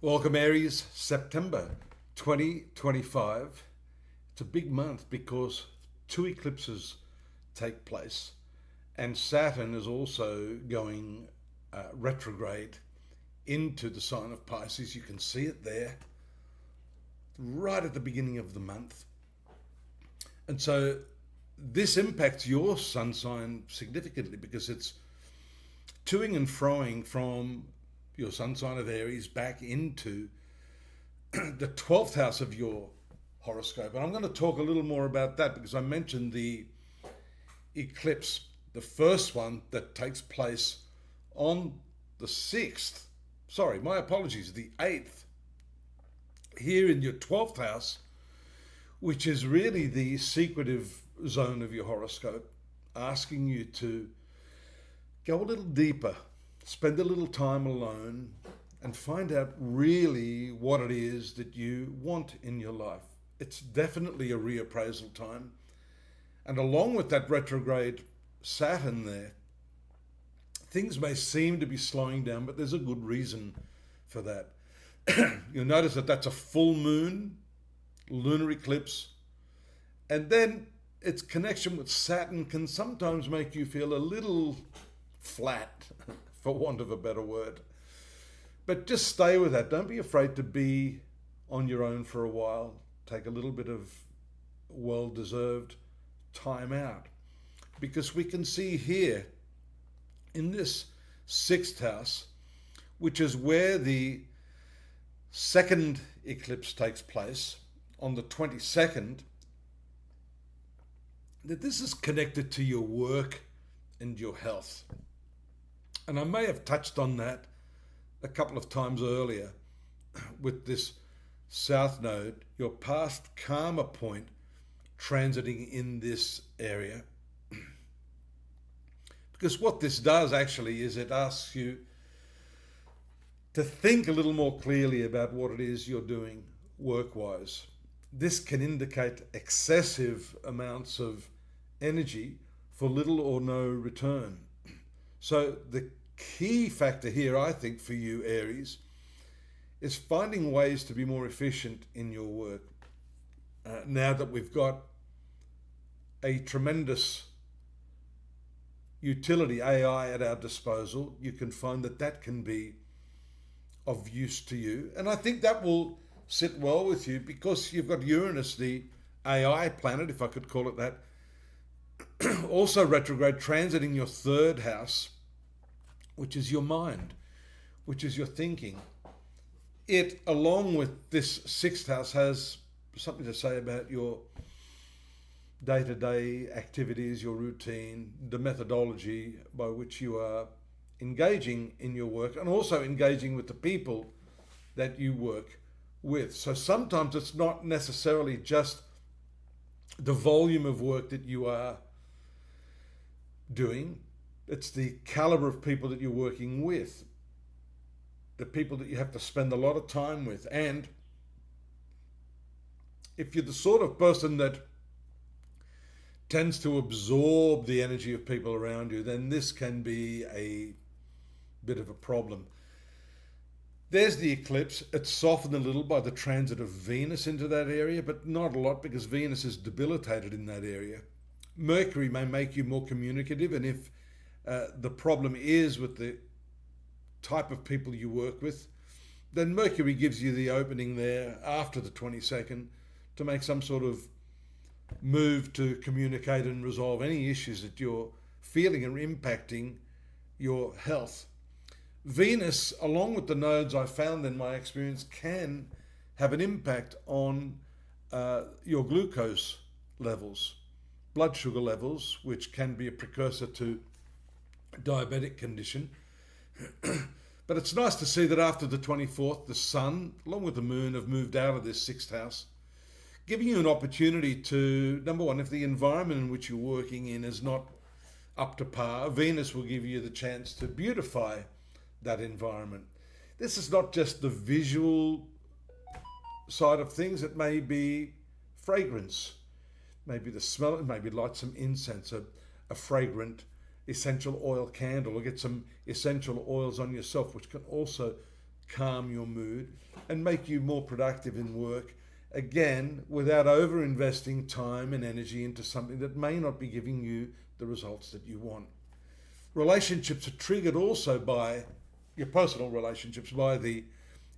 Welcome Aries, September 2025. It's a big month because two eclipses take place and Saturn is also going retrograde into the sign of Pisces. You can see it there right at the beginning of the month. And so this impacts your sun sign significantly because it's toing and froing from your sun sign of Aries back into the 12th house of your horoscope. And I'm going to talk a little more about that because I mentioned the eclipse, the first one that takes place on the 6th. Sorry, my apologies, the 8th, here in your 12th house, which is really the secretive zone of your horoscope, asking you to go a little deeper, spend a little time alone, and find out really what it is that you want in your life. It's definitely a reappraisal time. And along with that retrograde Saturn there, things may seem to be slowing down, but there's a good reason for that. You'll notice that that's a full moon, lunar eclipse, and then its connection with Saturn can sometimes make you feel a little flat, for want of a better word. But just stay with that. Don't be afraid to be on your own for a while. Take a little bit of well-deserved time out. Because we can see here in this 6th house, which is where the second eclipse takes place on the 22nd, that this is connected to your work and your health. And I may have touched on that a couple of times earlier with this South Node, your past karma point transiting in this area. Because what this does actually is it asks you to think a little more clearly about what it is you're doing work-wise. This can indicate excessive amounts of energy for little or no return. So the key factor here, I think, for you, Aries, is finding ways to be more efficient in your work. Now that we've got a tremendous utility, AI, at our disposal, you can find that that can be of use to you. And I think that will sit well with you because you've got Uranus, the AI planet, if I could call it that, also retrograde, transiting your 3rd house, which is your mind, which is your thinking. It, along with this 6th house, has something to say about your day-to-day activities, your routine, the methodology by which you are engaging in your work, and also engaging with the people that you work with. So sometimes it's not necessarily just the volume of work that you are doing, it's the caliber of people that you're working with, the people that you have to spend a lot of time with. And if you're the sort of person that tends to absorb the energy of people around you, then this can be a bit of a problem. There's the eclipse. It's softened a little by the transit of Venus into that area, but not a lot because Venus is debilitated in that area. Mercury may make you more communicative, and if the problem is with the type of people you work with, then Mercury gives you the opening there after the 22nd to make some sort of move to communicate and resolve any issues that you're feeling are impacting your health. Venus, along with the nodes I found in my experience, can have an impact on your glucose levels, blood sugar levels, which can be a precursor to diabetic condition. But it's nice to see that after the 24th, the sun, along with the moon, have moved out of this 6th house, giving you an opportunity to, number one, if the environment in which you're working in is not up to par, Venus will give you the chance to beautify that environment. This is not just the visual side of things. It may be fragrance, maybe the smell, maybe light some incense, a fragrant essential oil candle, or get some essential oils on yourself, which can also calm your mood and make you more productive in work, again, without over investing time and energy into something that may not be giving you the results that you want. Relationships are triggered also by your personal relationships, by the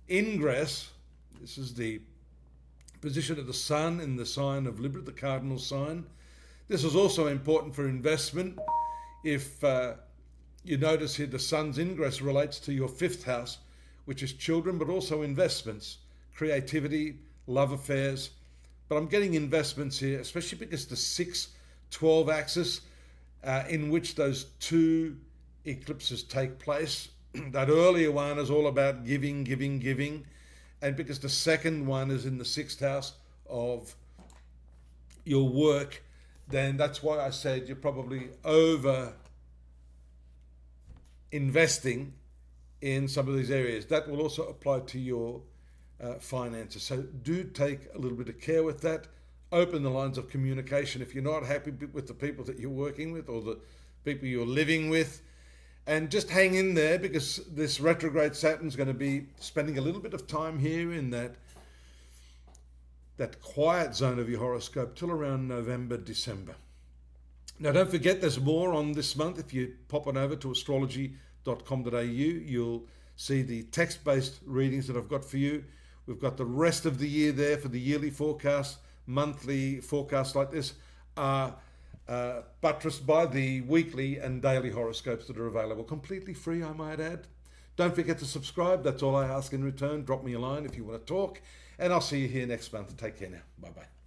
ingress. This is the position of the sun in the sign of Libra, the cardinal sign. This is also important for investment. If you notice here, the sun's ingress relates to your 5th house, which is children, but also investments, creativity, love affairs. But I'm getting investments here, especially because the 6-12 axis, in which those 2 eclipses take place. That earlier one is all about giving, giving, giving. And because the second one is in the 6th house of your work, then that's why I said you're probably over investing in some of these areas. That will also apply to your finances. So do take a little bit of care with that. Open the lines of communication if you're not happy with the people that you're working with or the people you're living with. And just hang in there, because this retrograde Saturn is going to be spending a little bit of time here in that quiet zone of your horoscope till around November, December. Now, don't forget, there's more on this month. If you pop on over to astrology.com.au, you'll see the text-based readings that I've got for you. We've got the rest of the year there for the yearly forecast. Monthly forecasts like this are buttressed by the weekly and daily horoscopes that are available, completely free, I might add. Don't forget to subscribe. That's all I ask in return. Drop me a line if you want to talk, and I'll see you here next month. Take care now. Bye-bye.